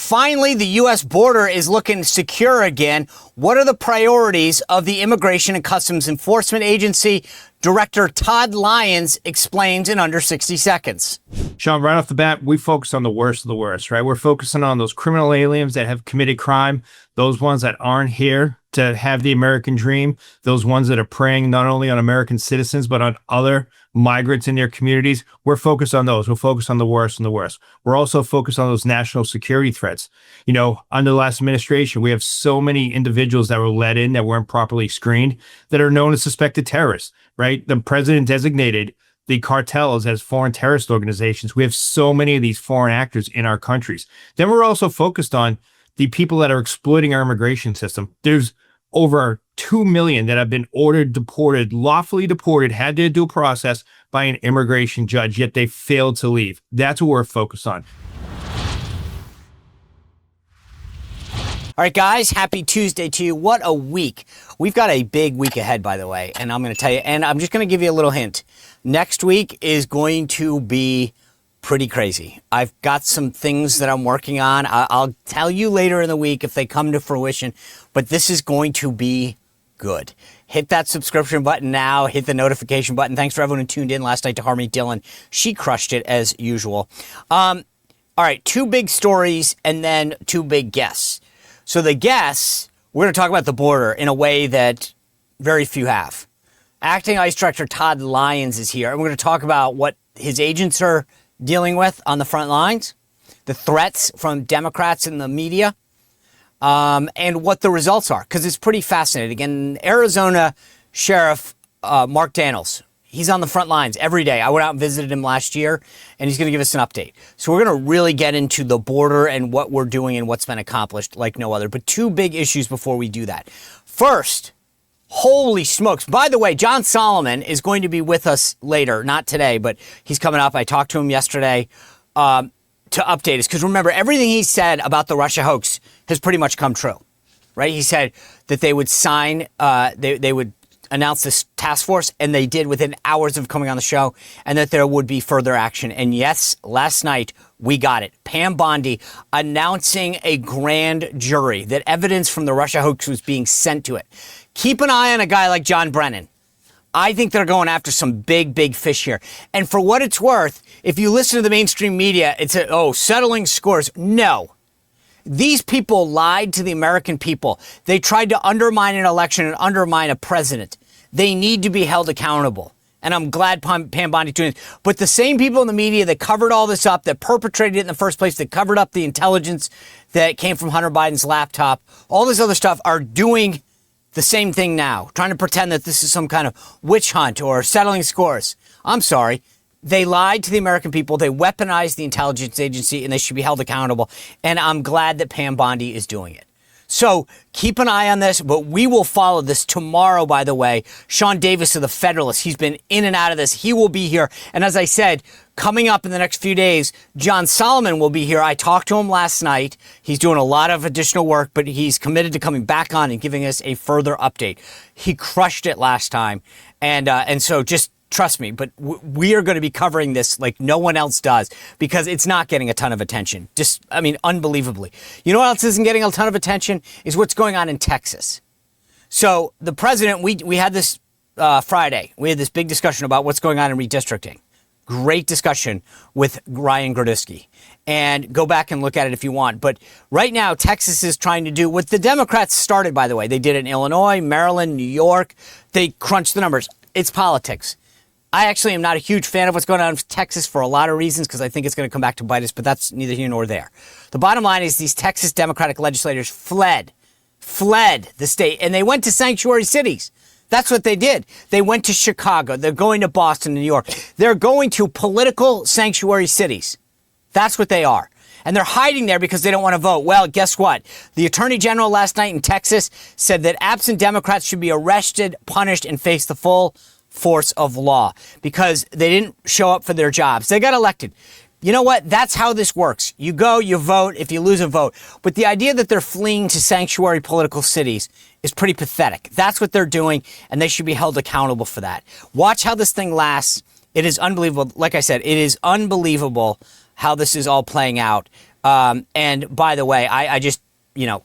Finally, the U.S. border is looking secure again. What are the priorities of the Immigration and Customs Enforcement Agency? Director Todd Lyons explains in under 60 seconds. Sean, right off the bat, we focus on the worst of the worst, right? We're focusing on those criminal aliens that have committed crime, those ones that aren't here to have the American dream, those ones that are preying not only on American citizens, but on other migrants in their communities. We're focused on those. We're focused on the worst and the worst. We're also focused on those national security threats. You know, under the last administration, we have so many individuals that were let in that weren't properly screened that are known as suspected terrorists, right? The president designated the cartels as foreign terrorist organizations. We have so many of these foreign actors in our countries. Then we're also focused on the people that are exploiting our immigration system. There's over 2 million that have been ordered deported, lawfully deported, had their due process by an immigration judge, yet they failed to leave. That's what we're focused on. All right, guys, happy Tuesday to you. What a week. We've got a big week ahead, by the way, and I'm going to tell you, and I'm just going to give you a little hint. Next week is going to be pretty crazy. I've got some things that I'm working on. I'll tell you later in the week if they come to fruition, but this is going to be good. Hit that subscription button now. Hit the notification button. Thanks for everyone who tuned in last night to Harmony Dillon. She crushed it as usual. All right, 2 big stories and then 2 big guests. So the guests, we're going to talk about the border in a way that very few have. Acting ICE Director Todd Lyons is here, and we're going to talk about what his agents are dealing with on the front lines, the threats from Democrats in the media, and what the results are, because it's pretty fascinating. And Arizona Sheriff Mark Dannels, he's on the front lines every day. I went out and visited him last year, and he's going to give us an update. So we're going to really get into the border and what we're doing and what's been accomplished like no other. But 2 big issues before we do that. First, holy smokes. By the way, John Solomon is going to be with us later, not today, but he's coming up. I talked to him yesterday to update us. Because remember, everything he said about the Russia hoax has pretty much come true, right? He said that they would sign, they would announce this task force, and they did within hours of coming on the show, and that there would be further action. And yes, last night we got it. Pam Bondi announcing a grand jury that evidence from the Russia hoax was being sent to it. Keep an eye on a guy like John Brennan. I think they're going after some big fish here. And for what it's worth, if you listen to the mainstream media, it's settling scores. No. These people lied to the American people. They tried to undermine an election and undermine a president. They need to be held accountable. And I'm glad Pam Bondi doing it. But the same people in the media that covered all this up, that perpetrated it in the first place, that covered up the intelligence that came from Hunter Biden's laptop, all this other stuff are doing the same thing now, trying to pretend that this is some kind of witch hunt or settling scores. I'm sorry. They lied to the American people. They weaponized the intelligence agency, and they should be held accountable. And I'm glad that Pam Bondi is doing it. So keep an eye on this, but we will follow this tomorrow, by the way. Sean Davis of the Federalist, he's been in and out of this. He will be here. And as I said, coming up in the next few days, John Solomon will be here. I talked to him last night. He's doing a lot of additional work, but he's committed to coming back on and giving us a further update. He crushed it last time. And so just trust me, but we are going to be covering this like no one else does because it's not getting a ton of attention. Unbelievably. You know what else isn't getting a ton of attention is what's going on in Texas. So the president, we had this Friday. We had this big discussion about what's going on in redistricting. Great discussion with Ryan Grodisky. And go back and look at it if you want. But right now, Texas is trying to do what the Democrats started, by the way. They did it in Illinois, Maryland, New York. They crunched the numbers. It's politics. I actually am not a huge fan of what's going on in Texas for a lot of reasons because I think it's going to come back to bite us, but that's neither here nor there. The bottom line is these Texas Democratic legislators fled the state, and they went to sanctuary cities. That's what they did. They went to Chicago. They're going to Boston, New York. They're going to political sanctuary cities. That's what they are. And they're hiding there because they don't want to vote. Well, guess what? The Attorney General last night in Texas said that absent Democrats should be arrested, punished, and face the full force of law because they didn't show up for their jobs. They got elected. You know what? That's how this works. You go, you vote. If you lose a vote. But the idea that they're fleeing to sanctuary political cities is pretty pathetic. That's what they're doing, and they should be held accountable for that. Watch how this thing lasts. It is unbelievable. Like I said, it is unbelievable how this is all playing out. And by the way, I just,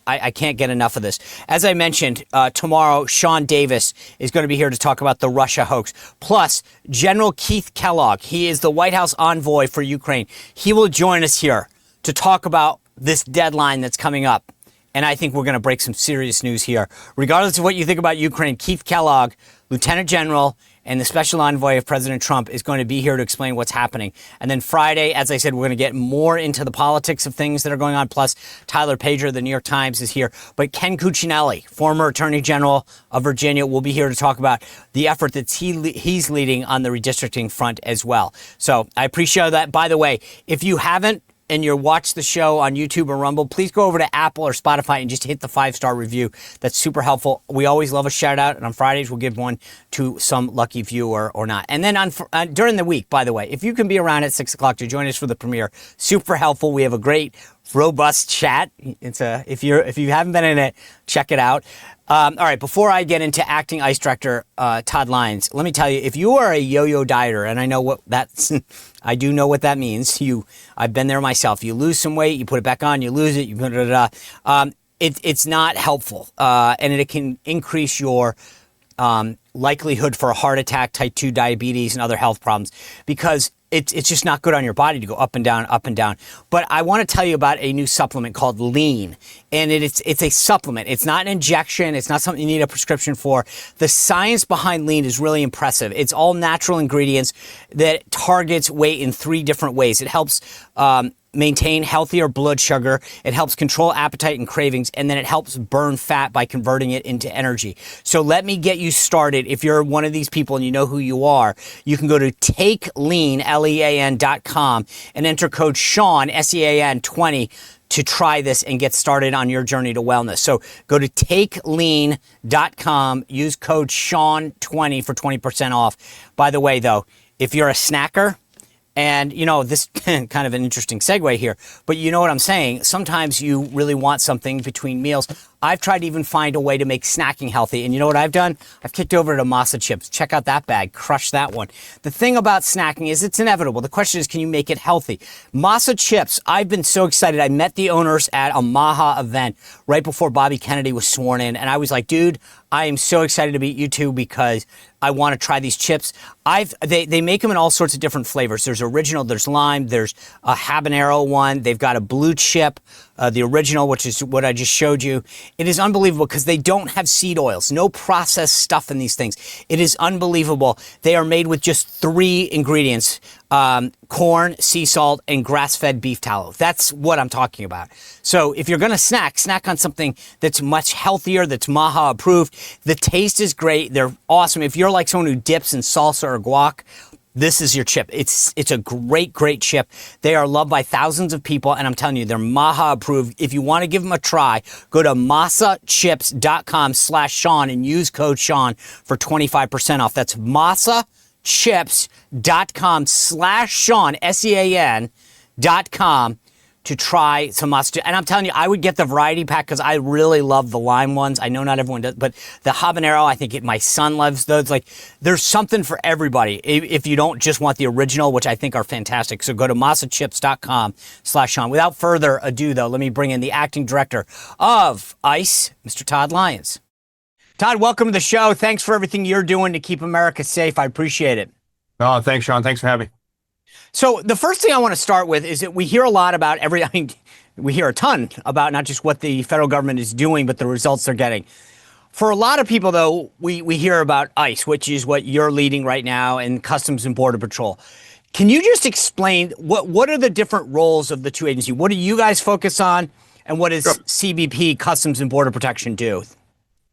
I can't get enough of this. As I mentioned, tomorrow, Sean Davis is going to be here to talk about the Russia hoax. Plus, General Keith Kellogg, he is the White House envoy for Ukraine. He will join us here to talk about this deadline that's coming up. And I think we're going to break some serious news here. Regardless of what you think about Ukraine, Keith Kellogg, Lieutenant General and the special envoy of President Trump, is going to be here to explain what's happening. And then Friday, as I said, we're going to get more into the politics of things that are going on. Plus, Tyler Pager of the New York Times is here. But Ken Cuccinelli, former Attorney General of Virginia, will be here to talk about the effort that he's leading on the redistricting front as well. So I appreciate that. By the way, if you haven't, and you watch the show on YouTube or Rumble, please go over to Apple or Spotify and just hit the 5-star review. That's super helpful. We always love a shout out, and on Fridays we'll give one to some lucky viewer or not. And then during the week, by the way, if you can be around at 6 o'clock to join us for the premiere, super helpful. We have a great, robust chat. If you haven't been in it, check it out. All right, before I get into acting ICE director Todd Lyons, let me tell you, if you are a yo-yo dieter, and I know what that's, I do know what that means. I've been there myself. You lose some weight, you put it back on, you lose it, you put it. It's not helpful, and it can increase your likelihood for a heart attack, type 2 diabetes, and other health problems, because it's just not good on your body to go up and down, up and down. But I want to tell you about a new supplement called Lean. And it's a supplement. It's not an injection. It's not something you need a prescription for. The science behind Lean is really impressive. It's all natural ingredients that targets weight in 3 different ways. It helps maintain healthier blood sugar. It helps control appetite and cravings, and then it helps burn fat by converting it into energy. So let me get you started. If you're one of these people and you know who you are, you can go to TakeLean, LEAN.com, and enter code Sean, SEAN 20, to try this and get started on your journey to wellness. So go to TakeLean.com, use code Sean 20 for 20% off. By the way, though, if you're a snacker, and, this kind of an interesting segue here, but you know what I'm saying? Sometimes you really want something between meals. I've tried to even find a way to make snacking healthy. And you know what I've done? I've kicked over to Masa Chips. Check out that bag. Crush that one. The thing about snacking is it's inevitable. The question is, can you make it healthy? Masa Chips, I've been so excited. I met the owners at a Maha event right before Bobby Kennedy was sworn in. And I was like, dude, I am so excited to meet you two because I want to try these chips. They make them in all sorts of different flavors. There's original, there's lime, there's a habanero one. They've got a blue chip, the original, which is what I just showed you. It is unbelievable because they don't have seed oils, no processed stuff in these things. It is unbelievable. They are made with just 3 ingredients, corn, sea salt, and grass-fed beef tallow. That's what I'm talking about. So if you're going to snack on something that's much healthier, that's Maha approved. The taste is great. They're awesome. If you're like someone who dips in salsa or guac, this is your chip. It's a great, great chip. They are loved by thousands of people, and I'm telling you, they're Maha approved. If you want to give them a try, go to masachips.com/Sean and use code Sean for 25% off. That's masachips.com/Sean, SEAN.com, to try some Masa. And I'm telling you, I would get the variety pack because I really love the lime ones. I know not everyone does, but the habanero, I think my son loves those. Like, there's something for everybody if you don't just want the original, which I think are fantastic. So go to masachips.com/Sean. Without further ado, though, let me bring in the acting director of ICE, Mr. Todd Lyons. Todd, welcome to the show. Thanks for everything you're doing to keep America safe. I appreciate it. Oh, thanks, Sean. Thanks for having me. So the first thing I want to start with is that we hear a lot about we hear a ton about not just what the federal government is doing, but the results they're getting. For a lot of people, though, we hear about ICE, which is what you're leading right now, and Customs and Border Patrol. Can you just explain what are the different roles of the 2 agencies? What do you guys focus on, and what does CBP, Customs and Border Protection, do?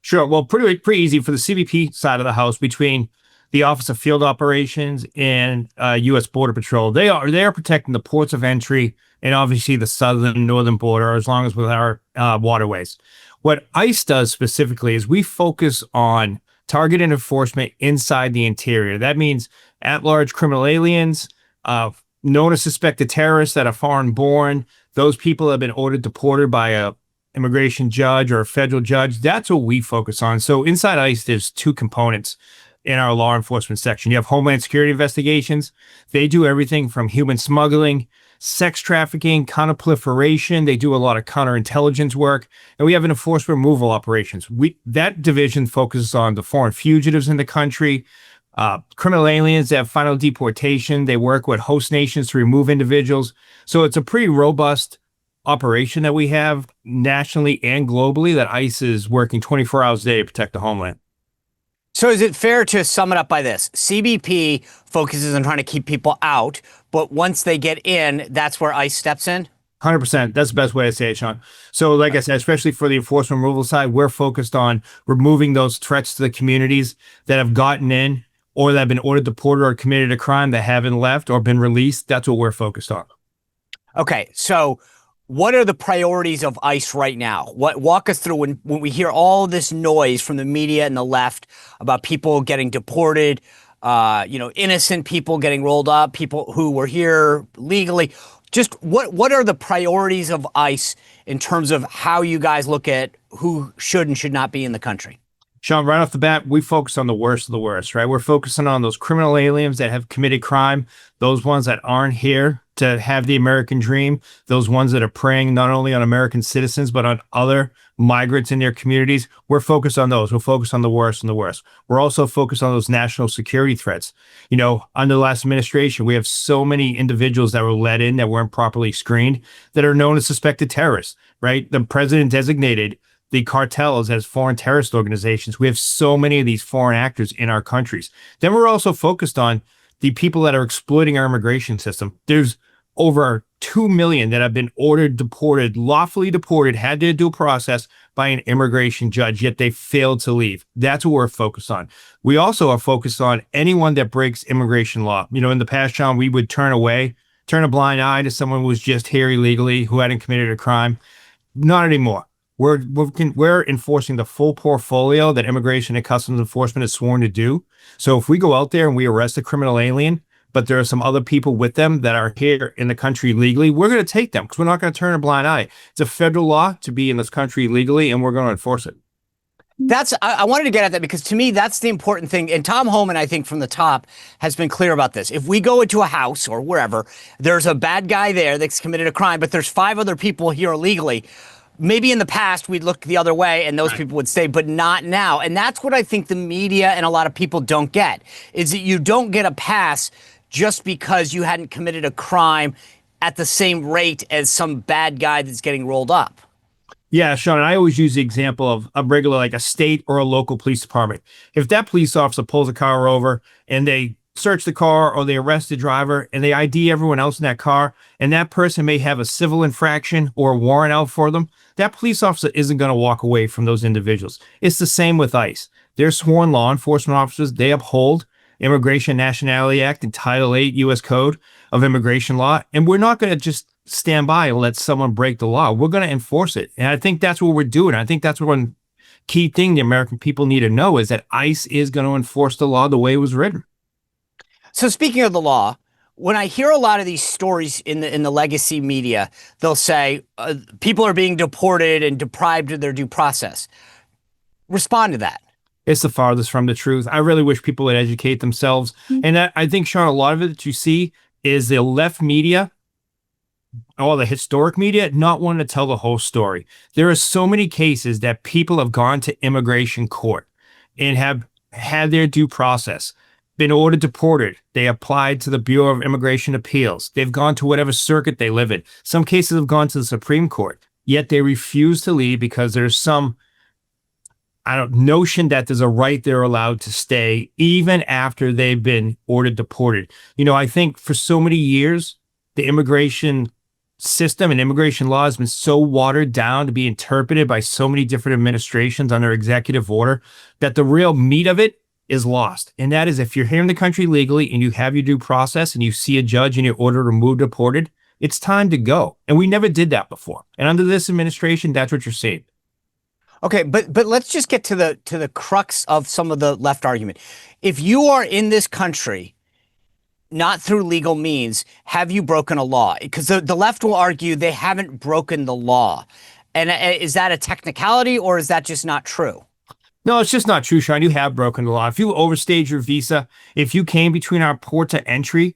Sure. Well, pretty easy for the CBP side of the house, between the Office of Field Operations and U.S. Border Patrol. They are protecting the ports of entry and obviously the southern and northern border, as long as with our waterways. What ICE does specifically is we focus on targeted enforcement inside the interior. That means at-large criminal aliens, known as suspected terrorists that are foreign-born. Those people have been ordered deported by a immigration judge or a federal judge. That's what we focus on. So inside ICE, there's 2 components in our law enforcement section. You have Homeland Security investigations. They do everything from human smuggling sex trafficking, counterproliferation. They do a lot of counterintelligence work, and we have an enforcement removal operations. That division focuses on the foreign fugitives in the country, criminal aliens that have final deportation. They work with host nations to remove individuals. So it's a pretty robust operation that we have nationally and globally that ICE is working 24 hours a day to protect the homeland. So is it fair to sum it up by this? CBP focuses on trying to keep people out, but once they get in, that's where ICE steps in? 100%. That's the best way to say it, Sean. So like I said, especially for the enforcement removal side, we're focused on removing those threats to the communities that have gotten in or that have been ordered deported or committed a crime that haven't left or been released. That's what we're focused on. Okay, so what are the priorities of ICE right now? Walk us through when we hear all this noise from the media and the left about people getting deported, innocent people getting rolled up, people who were here legally. Just what are the priorities of ICE in terms of how you guys look at who should and should not be in the country? Sean, right off the bat, we focus on the worst of the worst, right? We're focusing on those criminal aliens that have committed crime, those ones that aren't here to have the American dream, those ones that are preying not only on American citizens, but on other migrants in their communities. We're focused on those. We're focused on the worst and the worst. We're also focused on those national security threats. Under the last administration, we have so many individuals that were let in that weren't properly screened that are known as suspected terrorists, right? The president designated the cartels as foreign terrorist organizations. We have so many of these foreign actors in our countries. Then we're also focused on the people that are exploiting our immigration system. There's over 2 million that have been ordered deported, lawfully deported, had their due process by an immigration judge, yet they failed to leave. That's what we're focused on. We also are focused on anyone that breaks immigration law. In the past, John, we would turn a blind eye to someone who was just here illegally, who hadn't committed a crime. Not anymore. We're enforcing the full portfolio that Immigration and Customs Enforcement is sworn to do. So if we go out there and we arrest a criminal alien, but there are some other people with them that are here in the country legally, we're going to take them because we're not going to turn a blind eye. It's a federal law to be in this country legally, and we're going to enforce it. I wanted to get at that because to me, that's the important thing. And Tom Homan, I think from the top, has been clear about this. If we go into a house or wherever, there's a bad guy there that's committed a crime, but there's 5 other people here illegally. Maybe in the past we'd look the other way and those people would stay, but not now. And that's what I think the media and a lot of people don't get, is that you don't get a pass just because you hadn't committed a crime at the same rate as some bad guy that's getting rolled up. Yeah, Sean, I always use the example of a regular, like a state or a local police department. If that police officer pulls a car over and they search the car or they arrest the driver and they ID everyone else in that car, and that person may have a civil infraction or a warrant out for them, that police officer isn't going to walk away from those individuals. It's the same with ICE. They're sworn law enforcement officers. They uphold Immigration and Nationality Act and Title 8 U.S. Code of Immigration Law. And we're not going to just stand by and let someone break the law. We're going to enforce it. And I think that's what we're doing. I think that's one key thing the American people need to know is that ICE is going to enforce the law the way it was written. So speaking of the law, when I hear a lot of these stories in the legacy media, they'll say people are being deported and deprived of their due process. Respond to that. It's the farthest from the truth. I really wish people would educate themselves. And I think, Sean, a lot of it that you see is the left media or the historic media not wanting to tell the whole story. There are so many cases that people have gone to immigration court and have had their due process, been ordered deported. They applied to the Bureau of Immigration Appeals. They've gone to whatever circuit they live in. Some cases have gone to the Supreme Court, yet they refuse to leave because there's some notion that there's a right they're allowed to stay even after they've been ordered deported. I think for so many years, the immigration system and immigration law has been so watered down to be interpreted by so many different administrations under executive order that the real meat of it is lost. And that is, if you're here in the country legally and you have your due process and you see a judge and you're ordered removed, deported, it's time to go. And we never did that before. And under this administration, that's what you're seeing. Okay, but let's just get to the crux of some of the left argument. If you are in this country, not through legal means, have you broken a law? Because the left will argue they haven't broken the law. And is that a technicality or is that just not true? No, it's just not true, Sean. You have broken the law. If you overstayed your visa, if you came between our ports of entry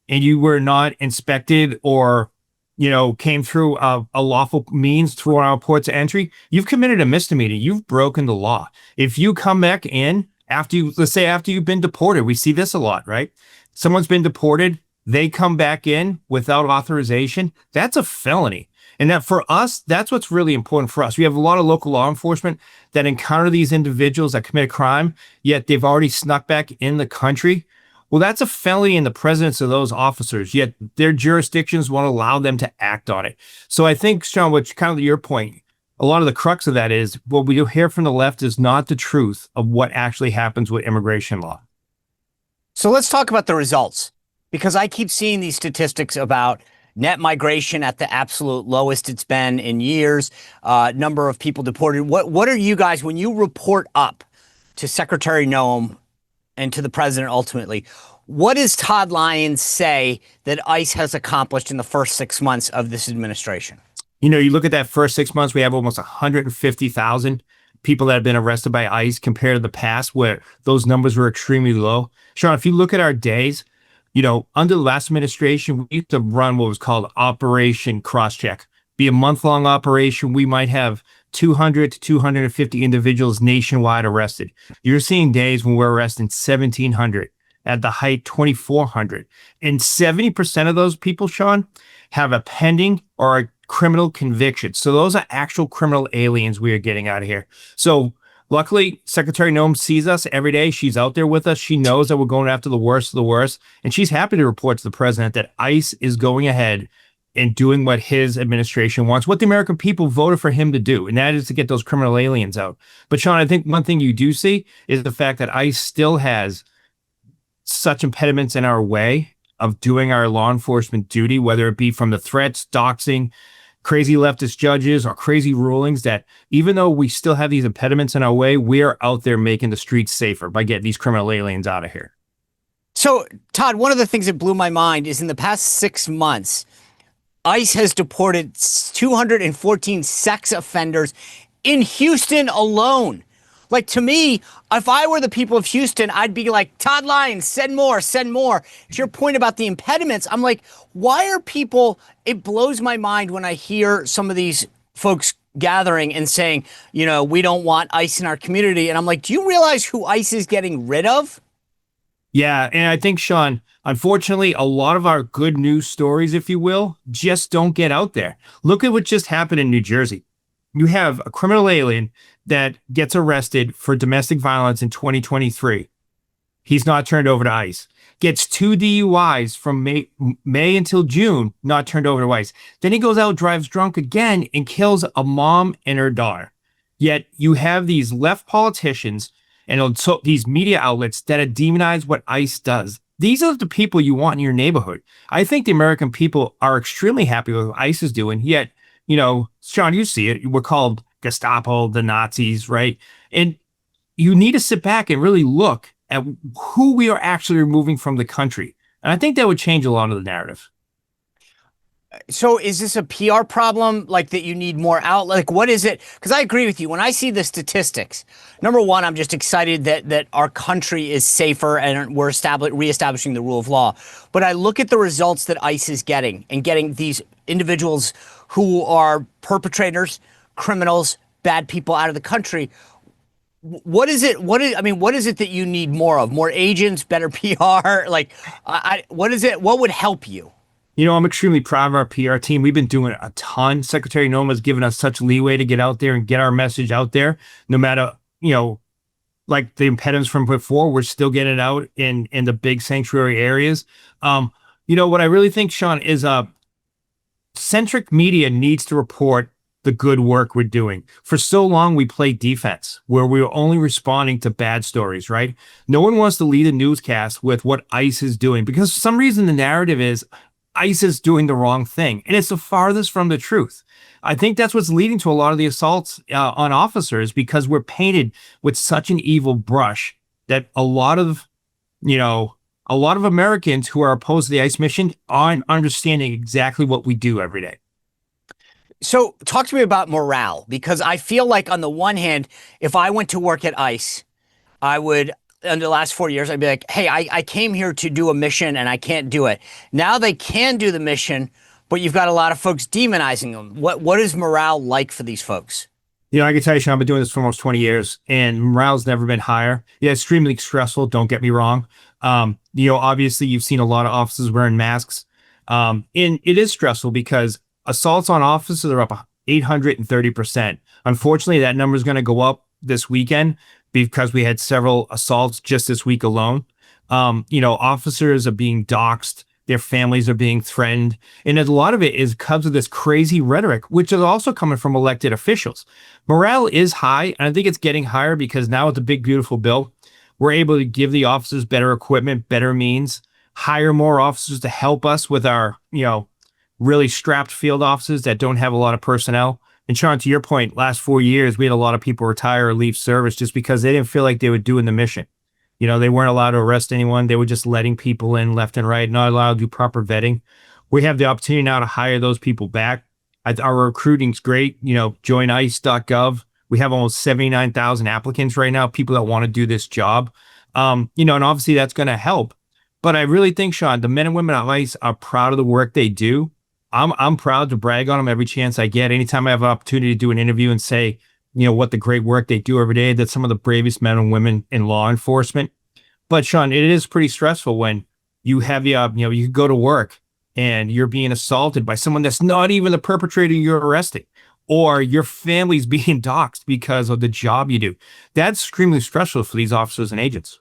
and you were not inspected or came through a lawful means through our ports of entry, you've committed a misdemeanor. You've broken the law. If you come back in after let's say after you've been deported, we see this a lot, right? Someone's been deported, they come back in without authorization. That's a felony. And that for us, that's what's really important for us. We have a lot of local law enforcement that encounter these individuals that commit a crime, yet they've already snuck back in the country. Well, that's a felony in the presence of those officers, yet their jurisdictions won't allow them to act on it. So I think, Sean, which kind of your point, a lot of the crux of that is what we hear from the left is not the truth of what actually happens with immigration law. So let's talk about the results, because I keep seeing these statistics about net migration at the absolute lowest it's been in years, number of people deported. What are you guys, when you report up to Secretary Noem and to the president ultimately, what does Todd Lyons say that ICE has accomplished in the first 6 months of this administration? You look at that first 6 months, we have almost 150,000 people that have been arrested by ICE compared to the past where those numbers were extremely low. Sean, if you look at our days, under the last administration, we used to run what was called Operation Crosscheck. Be a month-long operation. We might have 200 to 250 individuals nationwide arrested. You're seeing days when we're arresting 1,700, at the height 2,400. And 70% of those people, Sean, have a pending or a criminal conviction. So those are actual criminal aliens we are getting out of here. So luckily, Secretary Noem sees us every day. She's out there with us. She knows that we're going after the worst of the worst. And she's happy to report to the president that ICE is going ahead and doing what his administration wants, what the American people voted for him to do, and that is to get those criminal aliens out. But Sean, I think one thing you do see is the fact that ICE still has such impediments in our way of doing our law enforcement duty, whether it be from the threats, doxing, crazy leftist judges, or crazy rulings, that even though we still have these impediments in our way, we are out there making the streets safer by getting these criminal aliens out of here. So, Todd, one of the things that blew my mind is in the past 6 months, ICE has deported 214 sex offenders in Houston alone. Like, to me, if I were the people of Houston, I'd be like, Todd Lyons, send more, send more. To your point about the impediments, I'm like, why are people, it blows my mind when I hear some of these folks gathering and saying, we don't want ICE in our community. And I'm like, do you realize who ICE is getting rid of? Yeah, and I think, Sean, unfortunately, a lot of our good news stories, if you will, just don't get out there. Look at what just happened in New Jersey. You have a criminal alien that gets arrested for domestic violence in 2023. He's not turned over to ICE. Gets 2 DUIs from May until June, not turned over to ICE. Then he goes out, drives drunk again, and kills a mom and her daughter. Yet you have these left politicians and so these media outlets that have demonized what ICE does. These are the people you want in your neighborhood. I think the American people are extremely happy with what ICE is doing. Yet, Sean, you see it. We're called Gestapo, the Nazis, right? And you need to sit back and really look at who we are actually removing from the country. And I think that would change a lot of the narrative. So is this a PR problem, like that you need more out? Like, what is it? Because I agree with you. When I see the statistics, number one, I'm just excited that our country is safer and we're reestablishing the rule of law. But I look at the results that ICE is getting and getting these individuals who are perpetrators, criminals, bad people out of the country. What is it? What is it that you need more of? More agents, better PR? Like, what is it? What would help you? I'm extremely proud of our PR team. We've been doing a ton. Secretary Noem has given us such leeway to get out there and get our message out there. No matter, like the impediments from before, we're still getting it out in the big sanctuary areas. What I really think, Sean, is centric media needs to report the good work we're doing. For so long, we played defense, where we were only responding to bad stories, right? No one wants to lead a newscast with what ICE is doing, because for some reason the narrative is ICE is doing the wrong thing. And it's the farthest from the truth. I think that's what's leading to a lot of the assaults on officers, because we're painted with such an evil brush that a lot of Americans who are opposed to the ICE mission aren't understanding exactly what we do every day. So talk to me about morale, because I feel like on the one hand, if I went to work at ICE, I would in the last 4 years, I'd be like, hey, I came here to do a mission and I can't do it. Now they can do the mission, but you've got a lot of folks demonizing them. What is morale like for these folks? I can tell you, Sean, I've been doing this for almost 20 years and morale's never been higher. Yeah, extremely stressful. Don't get me wrong. Obviously you've seen a lot of officers wearing masks. And it is stressful because assaults on officers are up 830%. Unfortunately, that number is going to go up this weekend because we had several assaults just this week alone. Officers are being doxxed. Their families are being threatened. And a lot of it is because of this crazy rhetoric, which is also coming from elected officials. Morale is high, and I think it's getting higher because now with the big, beautiful bill, we're able to give the officers better equipment, better means, hire more officers to help us with our, really strapped field officers that don't have a lot of personnel. And Sean, to your point, last 4 years, we had a lot of people retire or leave service just because they didn't feel like they were doing the mission. They weren't allowed to arrest anyone. They were just letting people in left and right, not allowed to do proper vetting. We have the opportunity now to hire those people back. Our recruiting's great. Joinice.gov. We have almost 79,000 applicants right now, people that want to do this job. And obviously that's going to help. But I really think, Sean, the men and women at ICE are proud of the work they do. I'm proud to brag on them every chance I get. Anytime I have an opportunity to do an interview and say, what the great work they do every day, that's some of the bravest men and women in law enforcement. But Sean, it is pretty stressful when you have the, you go to work and you're being assaulted by someone that's not even the perpetrator you're arresting, or your family's being doxxed because of the job you do. That's extremely stressful for these officers and agents.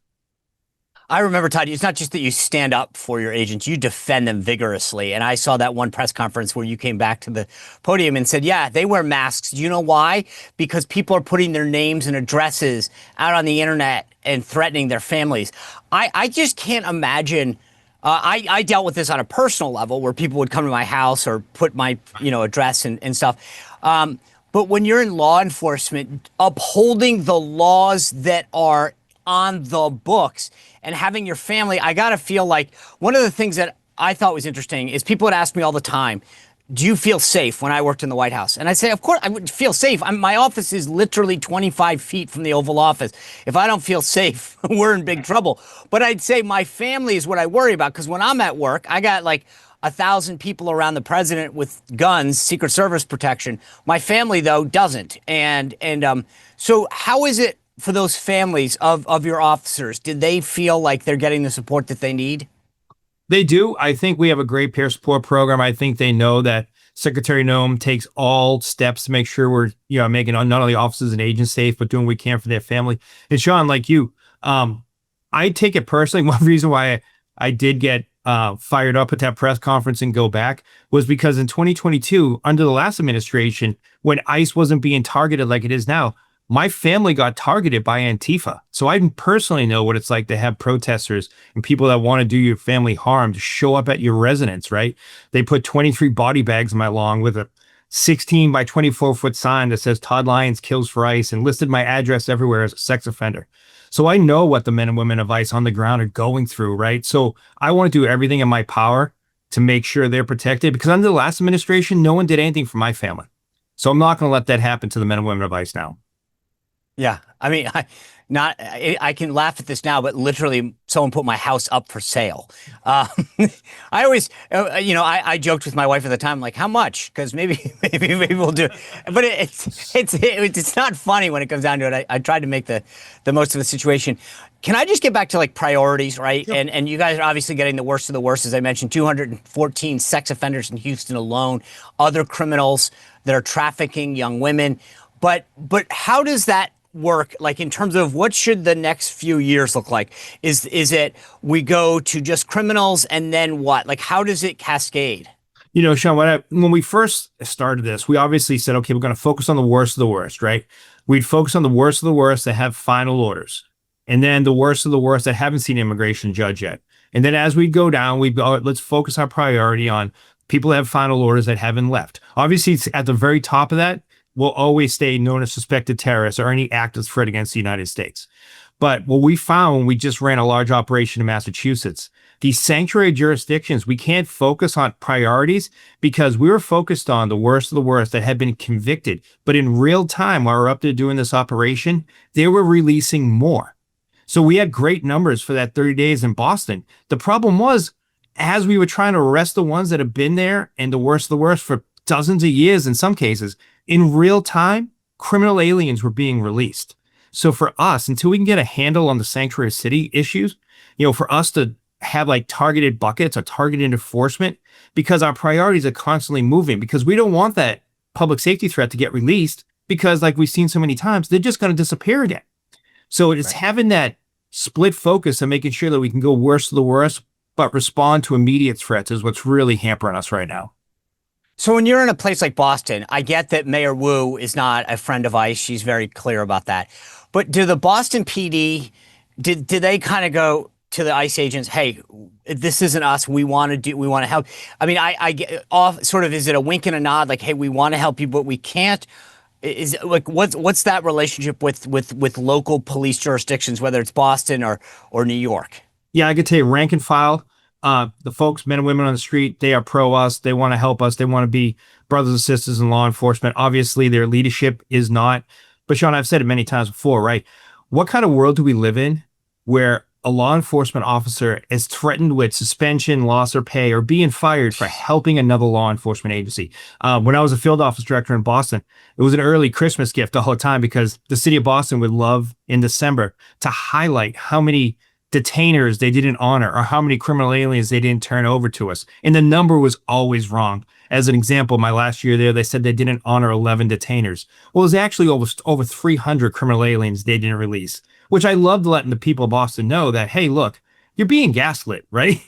I remember, Todd, it's not just that you stand up for your agents, you defend them vigorously. And I saw that one press conference where you came back to the podium and said, yeah, they wear masks. Do you know why? Because people are putting their names and addresses out on the internet and threatening their families. I just can't imagine. I dealt with this on a personal level where people would come to my house or put my, address and stuff. But when you're in law enforcement, upholding the laws that are on the books and having your family, I got to feel like one of the things that I thought was interesting is people would ask me all the time, do you feel safe when I worked in the White House? And I say, of course I would feel safe. My office is literally 25 feet from the Oval Office. If I don't feel safe, we're in big trouble. But I'd say my family is what I worry about, because when I'm at work, I got like 1,000 people around the president with guns, Secret Service protection. My family, though, doesn't. So how is it for those families of your officers? Did they feel like they're getting the support that they need? They do. I think we have a great peer support program. I think they know that Secretary Noem takes all steps to make sure we're, making not only officers and agents safe, but doing what we can for their family. And Sean, like you, I take it personally. One reason why I did get fired up at that press conference and go back was because in 2022, under the last administration, when ICE wasn't being targeted like it is now, my family got targeted by Antifa. So I personally know what it's like to have protesters and people that want to do your family harm to show up at your residence, right? They put 23 body bags in my lawn with a 16 by 24-foot sign that says Todd Lyons kills for ICE and listed my address everywhere as a sex offender. So I know what the men and women of ICE on the ground are going through, right? So I want to do everything in my power to make sure they're protected, because under the last administration, no one did anything for my family. So I'm not going to let that happen to the men and women of ICE now. Yeah, I mean, I can laugh at this now, but literally, someone put my house up for sale. I always, I joked with my wife at the time, like, how much? Because maybe we'll do it. But it's not funny when it comes down to it. I tried to make the most of the situation. Can I just get back to like priorities, right? Sure. And you guys are obviously getting the worst of the worst, as I mentioned, 214 sex offenders in Houston alone, other criminals that are trafficking young women. But how does that work, like in terms of what should the next few years look like? Is it we go to just criminals and then what? Like, how does it cascade? Sean, when we first started this, we obviously said, okay, we're going to focus on the worst of the worst, right? We'd focus on the worst of the worst that have final orders, and then the worst of the worst that haven't seen an immigration judge yet. And then as we go down, we go, let's focus our priority on people that have final orders that haven't left. Obviously, it's at the very top of that will always stay known as suspected terrorists or any active threat against the United States. But what we found when we just ran a large operation in Massachusetts, these sanctuary jurisdictions, we can't focus on priorities because we were focused on the worst of the worst that had been convicted. But in real time, while we're up there doing this operation, they were releasing more. So we had great numbers for that 30 days in Boston. The problem was, as we were trying to arrest the ones that have been there and the worst of the worst for dozens of years in some cases, in real time, criminal aliens were being released. So for us, until we can get a handle on the sanctuary city issues, for us to have like targeted buckets or targeted enforcement, because our priorities are constantly moving, because we don't want that public safety threat to get released, because like we've seen so many times, they're just going to disappear again. So it's having that split focus and making sure that we can go worst of the worst, but respond to immediate threats is what's really hampering us right now. So when you're in a place like Boston, I get that Mayor Wu is not a friend of ICE. She's very clear about that. But do the Boston PD, did they kind of go to the ICE agents, hey, this isn't us. We want to help. I mean, I get off sort of, is it a wink and a nod? Like, hey, we want to help you, but we can't. Is like, what's that relationship with local police jurisdictions, whether it's Boston or New York? Yeah, I could tell you rank and file. The folks, men and women on the street, they are pro us. They want to help us. They want to be brothers and sisters in law enforcement. Obviously, their leadership is not. But Sean, I've said it many times before, right? What kind of world do we live in where a law enforcement officer is threatened with suspension, loss of pay, or being fired for helping another law enforcement agency? When I was a field office director in Boston, it was an early Christmas gift the whole time, because the city of Boston would love in December to highlight how many detainers they didn't honor or how many criminal aliens they didn't turn over to us. And the number was always wrong. As an example, my last year there, they said they didn't honor 11 detainers. Well, it was actually over 300 criminal aliens they didn't release, which I loved letting the people of Boston know that, hey, look, you're being gaslit, right?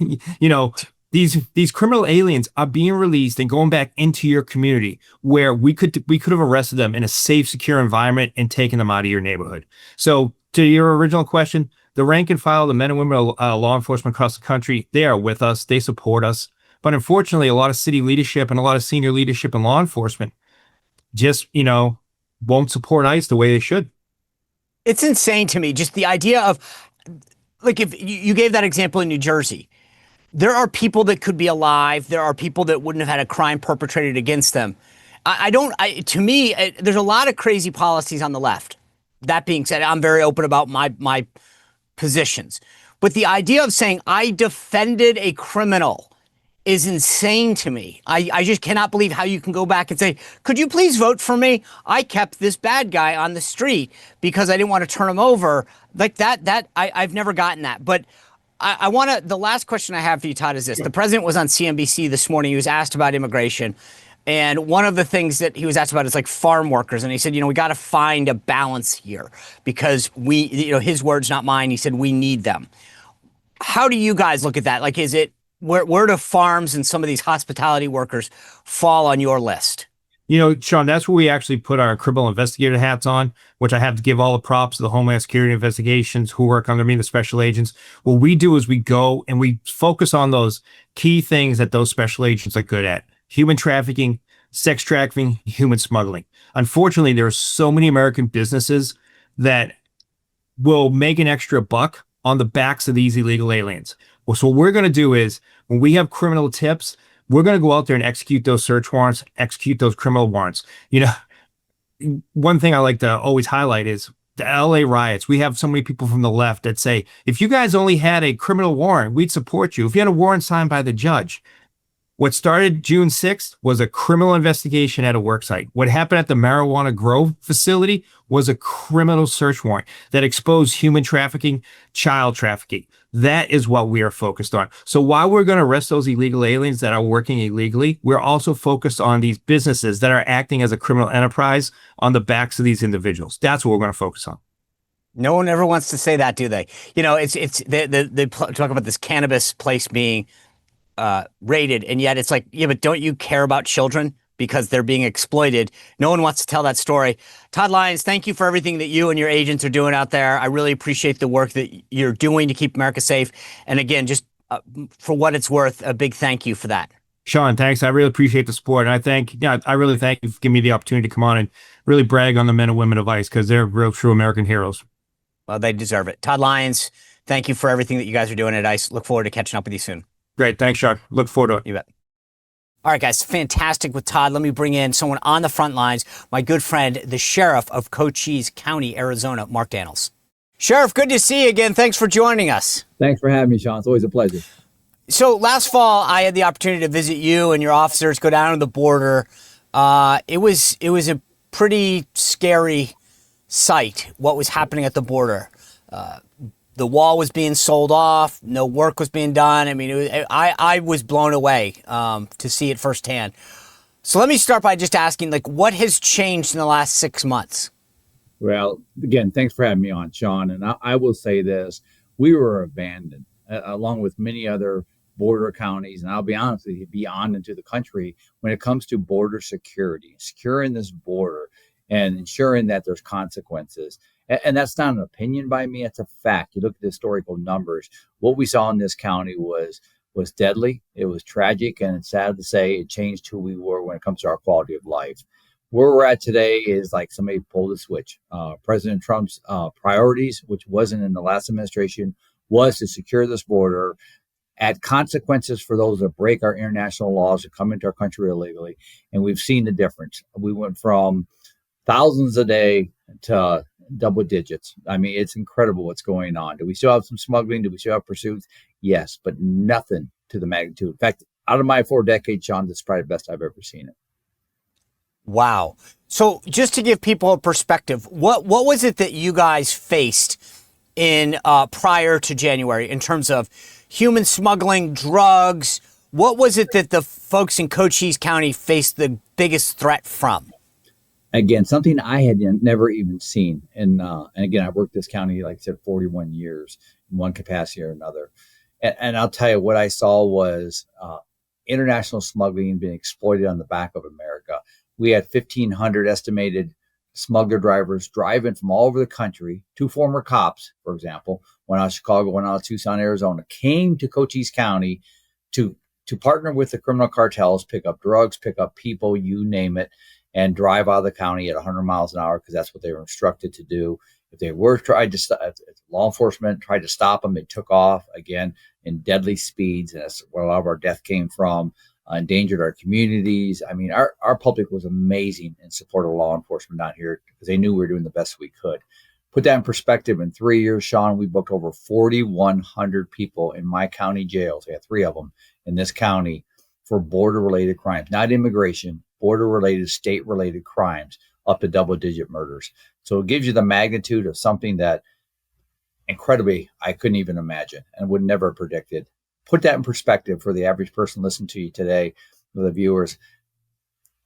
These criminal aliens are being released and going back into your community where we could have arrested them in a safe, secure environment and taken them out of your neighborhood. So to your original question, the rank and file, the men and women of law enforcement across the country, they are with us. They support us. But unfortunately, a lot of city leadership and a lot of senior leadership in law enforcement just, won't support ICE the way they should. It's insane to me, just the idea of, like, if you gave that example in New Jersey, there are people that could be alive. There are people that wouldn't have had a crime perpetrated against them. To me, there's a lot of crazy policies on the left. That being said, I'm very open about my positions. But the idea of saying I defended a criminal is insane to me. I just cannot believe how you can go back and say, could you please vote for me? I kept this bad guy on the street because I didn't want to turn him over. Like I've never gotten that. But I want to, the last question I have for you, Todd, is this. The president was on CNBC this morning. He was asked about immigration. And one of the things that he was asked about is like farm workers. And he said, we got to find a balance here because his words, not mine. He said, we need them. How do you guys look at that? Like, is it, where do farms and some of these hospitality workers fall on your list? Sean, that's where we actually put our criminal investigator hats on, which I have to give all the props to the Homeland Security investigations who work under me, the special agents. What we do is we go and we focus on those key things that those special agents are good at. Human trafficking, sex trafficking, human smuggling. Unfortunately, there are so many American businesses that will make an extra buck on the backs of these illegal aliens. Well, so what we're going to do is when we have criminal tips, we're going to go out there and execute those search warrants, execute those criminal warrants. One thing I like to always highlight is the LA riots. We have so many people from the left that say, if you guys only had a criminal warrant, we'd support you. If you had a warrant signed by the judge. What started June 6th was a criminal investigation at a work site. What happened at the marijuana grow facility was a criminal search warrant that exposed human trafficking, child trafficking. That is what we are focused on. So while we're going to arrest those illegal aliens that are working illegally, we're also focused on these businesses that are acting as a criminal enterprise on the backs of these individuals. That's what we're going to focus on. No one ever wants to say that, do they? They talk about this cannabis place being rated, and yet it's like, yeah, but don't you care about children because they're being exploited? No one wants to tell that story. Todd Lyons, thank you for everything that you and your agents are doing out there. I really appreciate the work that you're doing to keep America safe. And again, just for what it's worth, a big thank you for that. Sean, thanks. I really appreciate the support. And I really thank you for giving me the opportunity to come on and really brag on the men and women of ICE because they're real true American heroes. Well, they deserve it. Todd Lyons, thank you for everything that you guys are doing at ICE. Look forward to catching up with you soon. Great. Thanks, Sean. Look forward to it. You bet. All right, guys, fantastic with Todd. Let me bring in someone on the front lines, my good friend, the sheriff of Cochise County, Arizona, Mark Dannels. Sheriff, good to see you again. Thanks for joining us. Thanks for having me, Sean. It's always a pleasure. So last fall, I had the opportunity to visit you and your officers, go down to the border. It was a pretty scary sight, what was happening at the border. The wall was being sold off. No work was being done. I mean, I was blown away to see it firsthand. So let me start by just asking, like, what has changed in the last 6 months? Well, again, thanks for having me on, Sean. And I will say this, we were abandoned along with many other border counties. And I'll be honest with you, beyond into the country when it comes to border security, securing this border and ensuring that there's consequences. And that's not an opinion by me. It's a fact. You look at the historical numbers. What we saw in this county was deadly. It was tragic. And it's sad to say it changed who we were when it comes to our quality of life. Where we're at today is like somebody pulled a switch. President Trump's priorities, which wasn't in the last administration, was to secure this border, add consequences for those that break our international laws and come into our country illegally. And we've seen the difference. We went from thousands a day to double digits. I mean, it's incredible what's going on. Do we still have some smuggling? Do we still have pursuits? Yes, but nothing to the magnitude. In fact, out of my 4 decades, Sean, this is probably the best I've ever seen it. Wow. So just to give people a perspective, what was it that you guys faced in prior to January in terms of human smuggling, drugs? What was it that the folks in Cochise County faced the biggest threat from? Again, something I had never even seen. And again, I worked this county, like I said, 41 years in one capacity or another. And I'll tell you, what I saw was international smuggling being exploited on the back of America. We had 1,500 estimated smuggler drivers driving from all over the country. 2 former cops, for example, one out of Chicago, one out of Tucson, Arizona, came to Cochise County to partner with the criminal cartels, pick up drugs, pick up people, you name it, and drive out of the county at 100 miles an hour because that's what they were instructed to do. If they were tried to stop, law enforcement tried to stop them, it took off again in deadly speeds. And that's where a lot of our death came from. Endangered our communities. I mean, our public was amazing in support of law enforcement down here because they knew we were doing the best we could. Put that in perspective, in 3 years, Sean, we booked over 4,100 people in my county jails. We had 3 of them in this county for border-related crimes, not immigration, border-related, state-related crimes, up to double-digit murders. So it gives you the magnitude of something that, incredibly, I couldn't even imagine and would never have predicted. Put that in perspective for the average person listening to you today, for the viewers.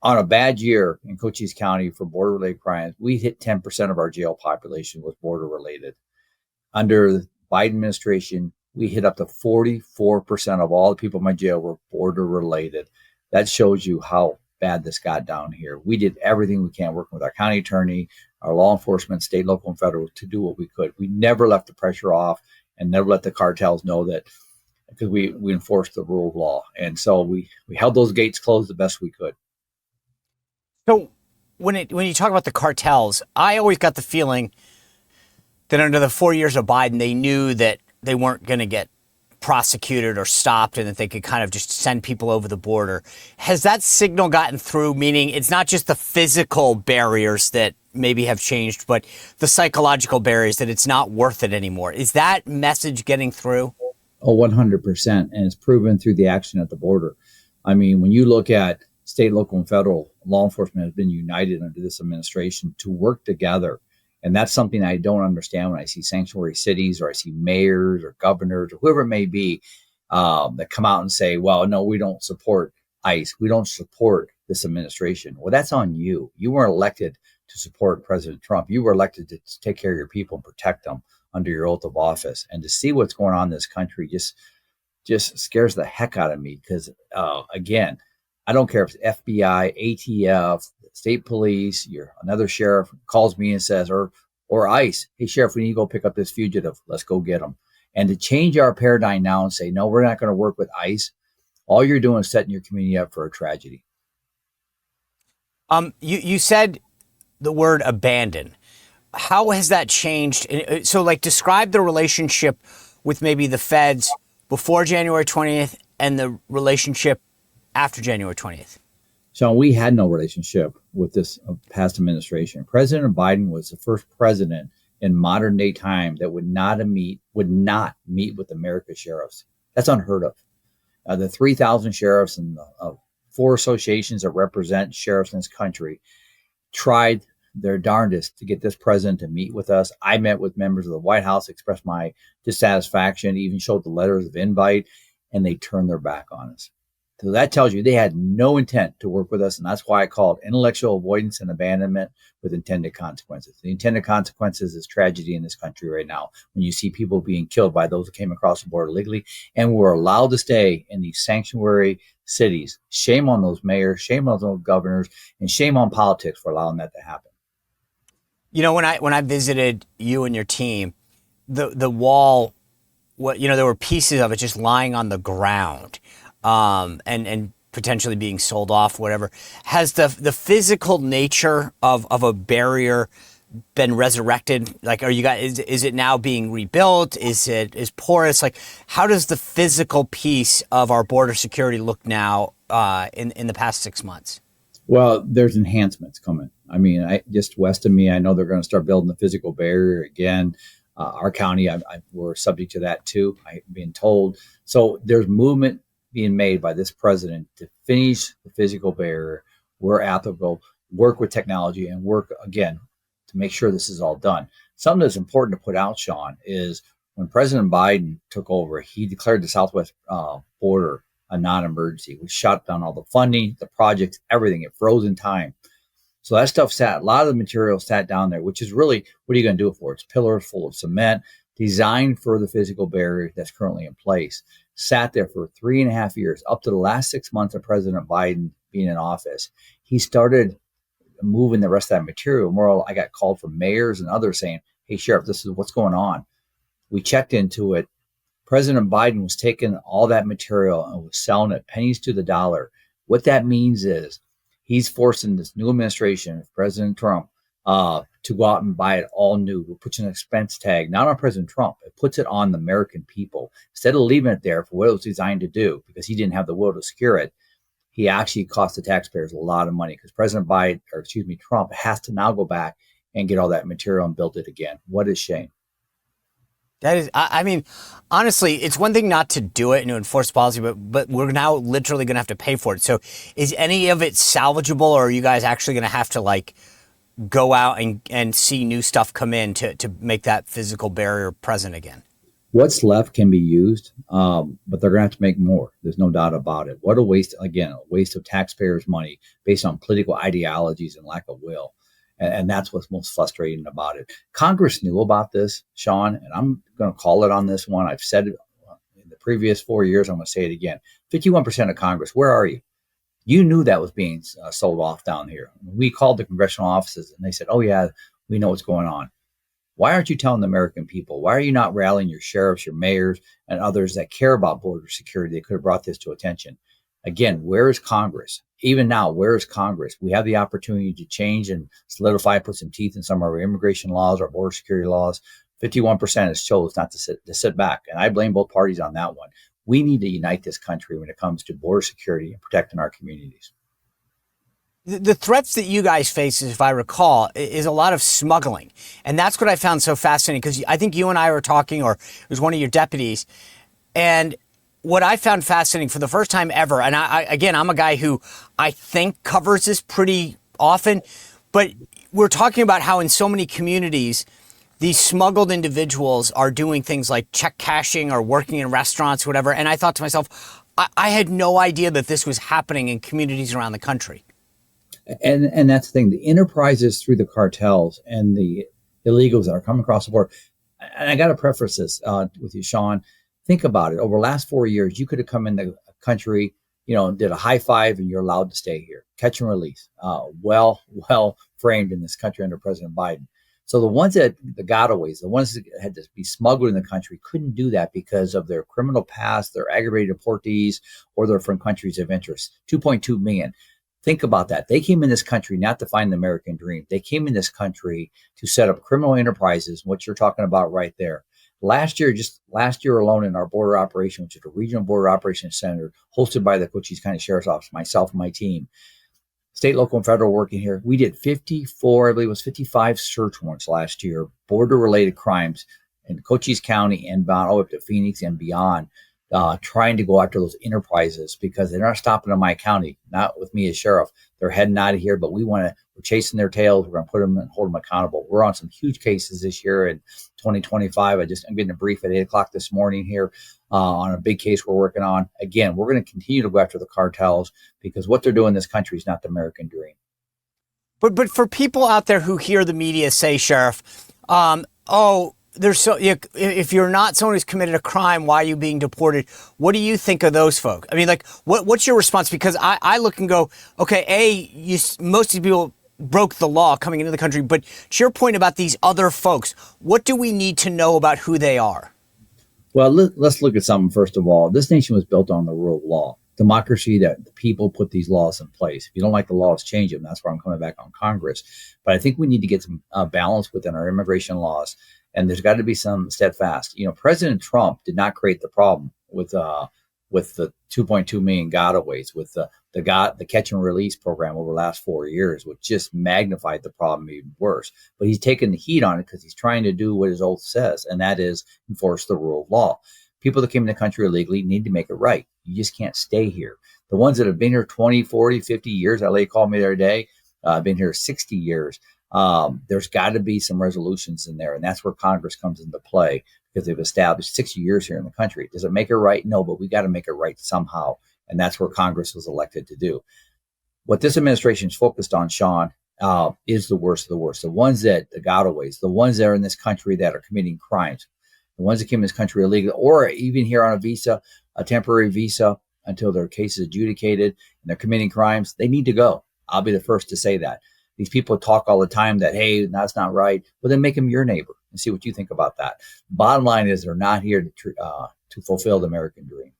On a bad year in Cochise County for border-related crimes, we hit 10% of our jail population was border-related. Under the Biden administration, we hit up to 44% of all the people in my jail were border-related. That shows you how bad this got down here. We did everything we can, working with our county attorney, our law enforcement, state, local, and federal, to do what we could. We never left the pressure off and never let the cartels know that, because we enforced the rule of law. And so we held those gates closed the best we could. So when you talk about the cartels, I always got the feeling that under the 4 years of Biden, they knew that they weren't going to get prosecuted or stopped and that they could kind of just send people over the border. Has that signal gotten through, meaning it's not just the physical barriers that maybe have changed, but the psychological barriers, that it's not worth it anymore? Is that message getting through? Oh, 100%. And it's proven through the action at the border. I mean, when you look at state, local, and federal, law enforcement has been united under this administration to work together. And that's something I don't understand when I see sanctuary cities or I see mayors or governors or whoever it may be that come out and say, well, no, we don't support ICE. We don't support this administration. Well, that's on you. You weren't elected to support President Trump. You were elected to take care of your people and protect them under your oath of office. And to see what's going on in this country just scares the heck out of me because, again, I don't care if it's FBI, ATF, state police, another sheriff calls me and says, or ICE, hey, Sheriff, we need to go pick up this fugitive. Let's go get him. And to change our paradigm now and say, no, we're not going to work with ICE, all you're doing is setting your community up for a tragedy. You said the word abandon. How has that changed? So, like, describe the relationship with maybe the feds before January 20th and the relationship after January 20th. Sean, we had no relationship with this past administration. President Biden was the first president in modern day time that would not meet with America's sheriffs. That's unheard of. The 3,000 sheriffs and the 4 associations that represent sheriffs in this country tried their darndest to get this president to meet with us. I met with members of the White House, expressed my dissatisfaction, even showed the letters of invite, and they turned their back on us. So that tells you they had no intent to work with us, and that's why I call it intellectual avoidance and abandonment with intended consequences. The intended consequences is tragedy in this country right now when you see people being killed by those who came across the border legally and were allowed to stay in these sanctuary cities. Shame on those mayors, shame on those governors, and shame on politics for allowing that to happen. You know, when I visited you and your team, the wall, there were pieces of it just lying on the ground, and potentially being sold off, whatever. Has the physical nature of a barrier been resurrected? Like, are you guys, is it now being rebuilt? Is porous? Like, how does the physical piece of our border security look now in the past 6 months? Well, there's enhancements coming. I mean, just west of me, I know they're going to start building the physical barrier again. Our county, we're subject to that too, I've been told. So there's movement being made by this president to finish the physical barrier where applicable, work with technology, and work again to make sure this is all done. Something that's important to put out, Sean, is when President Biden took over, he declared the Southwest border a non-emergency, which shut down all the funding, the projects, everything. It froze in time. So that stuff a lot of the material sat down there, which is really, what are you going to do it for? It's pillars full of cement designed for the physical barrier that's currently in place. Sat there for 3.5 years, up to the last 6 months of President Biden being in office. He started moving the rest of that material. More, I got called from mayors and others saying, hey, Sheriff, this is what's going on. We checked into it. President Biden was taking all that material and was selling it pennies to the dollar. What that means is he's forcing this new administration, President Trump, to go out and buy it all new. It puts an expense tag, not on President Trump. It puts it on the American people. Instead of leaving it there for what it was designed to do, because he didn't have the will to secure it, he actually cost the taxpayers a lot of money because Trump has to now go back and get all that material and build it again. What a shame. That is, I mean, honestly, it's one thing not to do it and to enforce policy, but we're now literally going to have to pay for it. So is any of it salvageable, or are you guys actually going to have to go out and see new stuff come in to make that physical barrier present again? What's left can be used, but they're going to have to make more. There's no doubt about it. What a waste, again, a waste of taxpayers' money based on political ideologies and lack of will. And that's what's most frustrating about it. Congress knew about this, Sean, and I'm going to call it on this one. I've said it in the previous 4 years. I'm going to say it again. 51% of Congress, where are you? You knew that was being sold off down here. We called the congressional offices and they said, oh, yeah, we know what's going on. Why aren't you telling the American people? Why are you not rallying your sheriffs, your mayors, and others that care about border security? They could have brought this to attention. Again, where is Congress? Even now, where is Congress? We have the opportunity to change and solidify, put some teeth in some of our immigration laws, our border security laws. 51% has chose not to sit back. And I blame both parties on that one. We need to unite this country when it comes to border security and protecting our communities. The threats that you guys face, if I recall, is a lot of smuggling. And that's what I found so fascinating, because I think you and I were talking, or it was one of your deputies, and what I found fascinating for the first time ever, and I'm a guy who I think covers this pretty often, but we're talking about how in so many communities, these smuggled individuals are doing things like check cashing or working in restaurants, whatever. And I thought to myself, I had no idea that this was happening in communities around the country. And that's the thing, the enterprises through the cartels and the illegals that are coming across the border. And I got to preface this with you, Sean. Think about it. Over the last 4 years, you could have come in the country, did a high five, and you're allowed to stay here. Catch and release. Well framed in this country under President Biden. So the ones the gotaways, the ones that had to be smuggled in the country couldn't do that because of their criminal past, their aggravated deportees, or they're from countries of interest. 2.2 million. Think about that. They came in this country not to find the American dream. They came in this country to set up criminal enterprises, what you're talking about right there. Last year alone in our border operation, which is a regional border operations center hosted by the Cochise County Sheriff's Office, myself and my team, state, local, and federal working here. We did 54, I believe it was 55 search warrants last year, border-related crimes in Cochise County and all the way up to Phoenix and beyond, trying to go after those enterprises because they're not stopping in my county, not with me as sheriff. They're heading out of here, but we're chasing their tails. We're going to put them and hold them accountable. We're on some huge cases this year in 2025. I'm getting a brief at 8:00 this morning here on a big case we're working on. Again, we're going to continue to go after the cartels because what they're doing in this country is not the American dream. But for people out there who hear the media say, Sheriff, if you're not someone who's committed a crime, why are you being deported? What do you think of those folks? I mean, like, what's your response? Because I look and go, okay, most of these people broke the law coming into the country, but to your point about these other folks, what do we need to know about who they are? Well, let's look at something first of all. This nation was built on the rule of law. Democracy, that the people put these laws in place. If you don't like the laws, change them. That's why I'm coming back on Congress. But I think we need to get some balance within our immigration laws. And there's got to be some steadfast. President Trump did not create the problem with the 2.2 million gotaways, with the catch and release program over the last 4 years, which just magnified the problem even worse. But he's taken the heat on it because he's trying to do what his oath says, and that is enforce the rule of law. People that came in the country illegally need to make it right. You just can't stay here. The ones that have been here 20, 40, 50 years, LA called me the other day, been here 60 years. There's got to be some resolutions in there, and that's where Congress comes into play because they've established 60 years here in the country. Does it make it right? No, but we got to make it right somehow, and that's where Congress was elected to do. What this administration is focused on, Sean, is the worst of the worst. The ones the gotaways, the ones that are in this country that are committing crimes, the ones that came in this country illegally, or even here on a temporary visa until their case is adjudicated and they're committing crimes, they need to go. I'll be the first to say that. These people talk all the time that, hey, that's not right. Well, then make them your neighbor and see what you think about that. Bottom line is they're not here to fulfill the American dream.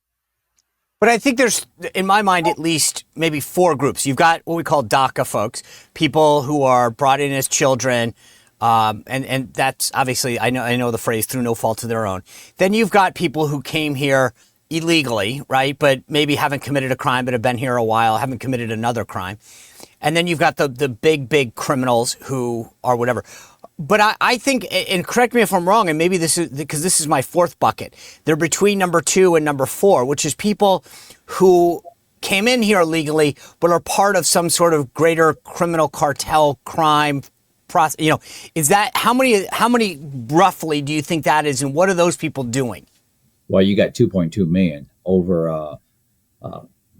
But I think there's, in my mind, at least maybe four groups. You've got what we call DACA folks, people who are brought in as children. And that's obviously, I know the phrase through no fault of their own. Then you've got people who came here illegally, right? But maybe haven't committed a crime, but have been here a while, haven't committed another crime. And then you've got the big criminals who are whatever. But I think, and correct me if I'm wrong, and maybe this is because this is my fourth bucket. They're between number 2 and number 4, which is people who came in here illegally, but are part of some sort of greater criminal cartel crime process. Is that how many roughly do you think that is, and what are those people doing? Well, you got 2.2 million over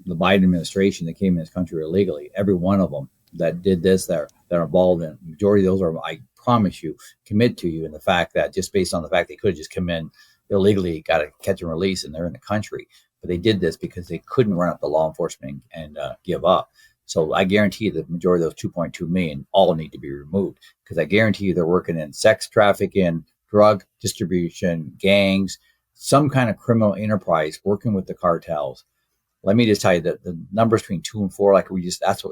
the Biden administration that came in this country illegally. Every one of them that did this, that are involved in, majority of those are, I promise you, commit to you in the fact that just based on the fact they could have just come in illegally, got a catch and release, and they're in the country. But they did this because they couldn't run up the law enforcement and give up. So I guarantee you the majority of those 2.2 million all need to be removed because I guarantee you they're working in sex trafficking, drug distribution, gangs, some kind of criminal enterprise working with the cartels. Let me just tell you that the numbers between 2 and 4,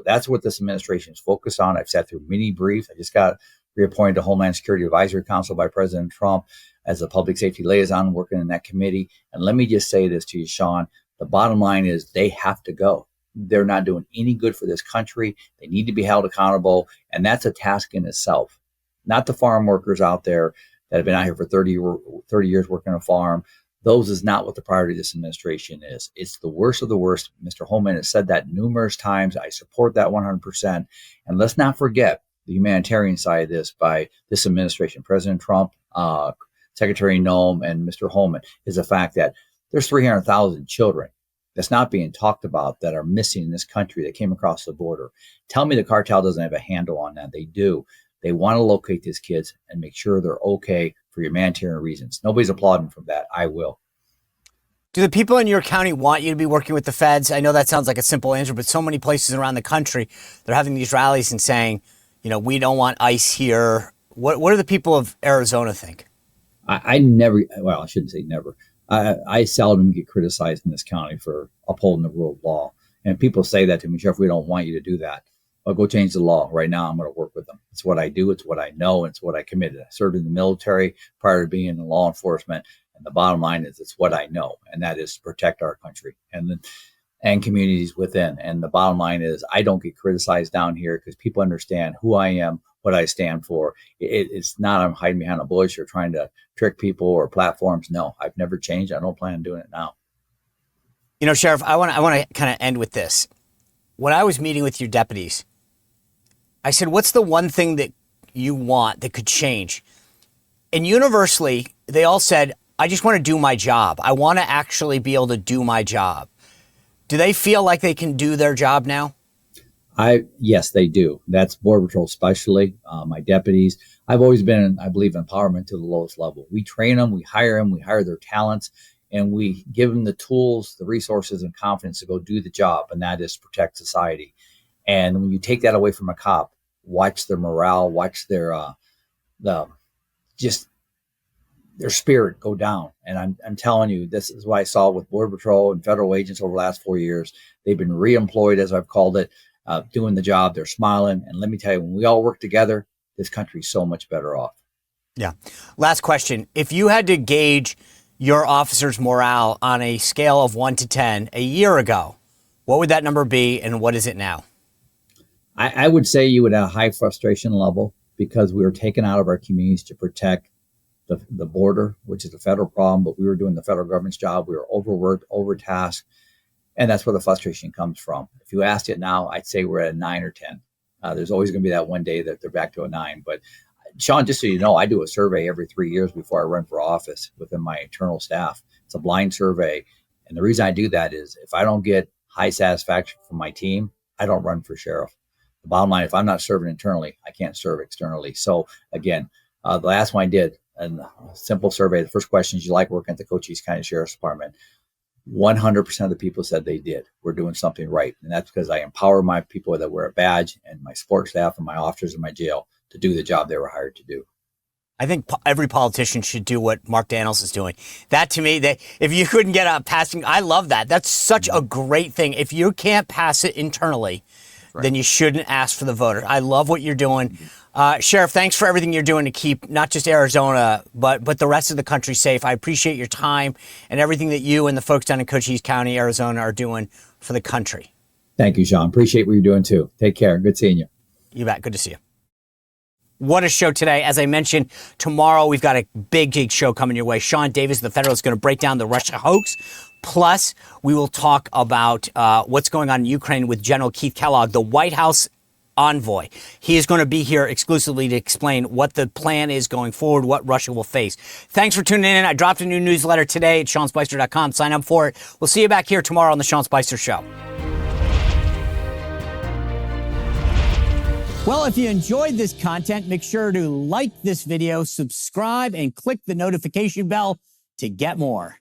that's what this administration is focused on. I've sat through many briefs. I just got reappointed to Homeland Security Advisory Council by President Trump as a public safety liaison working in that committee. And let me just say this to you, Sean. The bottom line is they have to go. They're not doing any good for this country. They need to be held accountable. And that's a task in itself. Not the farm workers out there that have been out here for 30 years working on a farm. Those is not what the priority of this administration is. It's the worst of the worst. Mr. Holman has said that numerous times. I support that 100%. And let's not forget the humanitarian side of this by this administration. President Trump, Secretary Noem, and Mr. Holman is the fact that there's 300,000 children that's not being talked about that are missing in this country that came across the border. Tell me the cartel doesn't have a handle on that. They do. They want to locate these kids and make sure they're okay for humanitarian reasons. Nobody's applauding for that. I will. Do the people in your county want you to be working with the feds? I know that sounds like a simple answer, but so many places around the country, they're having these rallies and saying, we don't want ICE here. What do the people of Arizona think? I never, well, I shouldn't say never. I seldom get criticized in this county for upholding the rule of law. And people say that to me, Sheriff, we don't want you to do that. I'll go change the law. Right now, I'm going to work with them. It's what I do. It's what I know. It's what I committed. I served in the military prior to being in law enforcement. And the bottom line is it's what I know, and that is to protect our country. And then and communities within. And the bottom line is I don't get criticized down here because people understand who I am, what I stand for. It's not I'm hiding behind a bush or trying to trick people or platforms. No, I've never changed. I don't plan on doing it now. You know, Sheriff, I want to kind of end with this. When I was meeting with your deputies, I said, what's the one thing that you want that could change? And universally, they all said, I just want to do my job. I want to actually be able to do my job. Do they feel like they can do their job now? Yes, they do. That's Border Patrol especially, my deputies. I've always been, I believe, empowerment to the lowest level. We train them, we hire their talents, and we give them the tools, the resources, and confidence to go do the job, and that is protect society. And when you take that away from a cop, watch their morale, watch their their spirit go down. And I'm telling you, this is what I saw with Border Patrol and federal agents over the last 4 years. They've been reemployed, as I've called it, doing the job. They're smiling. And let me tell you, when we all work together, this country's so much better off. Yeah. Last question. If you had to gauge your officers' morale on a scale of 1 to 10 a year ago, what would that number be and what is it now? I would say you would have a high frustration level because we were taken out of our communities to protect the border, which is a federal problem, but we were doing the federal government's job. We were overworked, overtasked, and that's where the frustration comes from. If you asked it now, I'd say we're at a 9 or 10. There's always going to be that one day that they're back to a 9. But Sean, just so you know, I do a survey every 3 years before I run for office within my internal staff. It's a blind survey. And the reason I do that is if I don't get high satisfaction from my team, I don't run for sheriff. The bottom line, if I'm not serving internally, I can't serve externally. So again, the last one I did, a simple survey, the first question is, you like working at the Cochise County Sheriff's Department? 100% of the people said they did. We're doing something right. And that's because I empower my people that wear a badge and my support staff and my officers in my jail to do the job they were hired to do. I think every politician should do what Mark Dannels is doing. That, to me, that if you couldn't get a passing, I love that. That's such a great thing. If you can't pass it internally, then you shouldn't ask for the voter. I love what you're doing. Sheriff, thanks for everything you're doing to keep not just Arizona, but the rest of the country safe. I appreciate your time and everything that you and the folks down in Cochise County, Arizona are doing for the country. Thank you, Sean. Appreciate what you're doing too. Take care. Good seeing you. You bet. Good to see you. What a show today. As I mentioned, tomorrow we've got a big show coming your way. Sean Davis, the Federal, is going to break down the Russia hoax. Plus, we will talk about what's going on in Ukraine with General Keith Kellogg, the White House envoy. He is going to be here exclusively to explain what the plan is going forward, what Russia will face. Thanks for tuning in. I dropped a new newsletter today at SeanSpicer.com. Sign up for it. We'll see you back here tomorrow on the Sean Spicer Show. Well, if you enjoyed this content, make sure to like this video, subscribe, and click the notification bell to get more.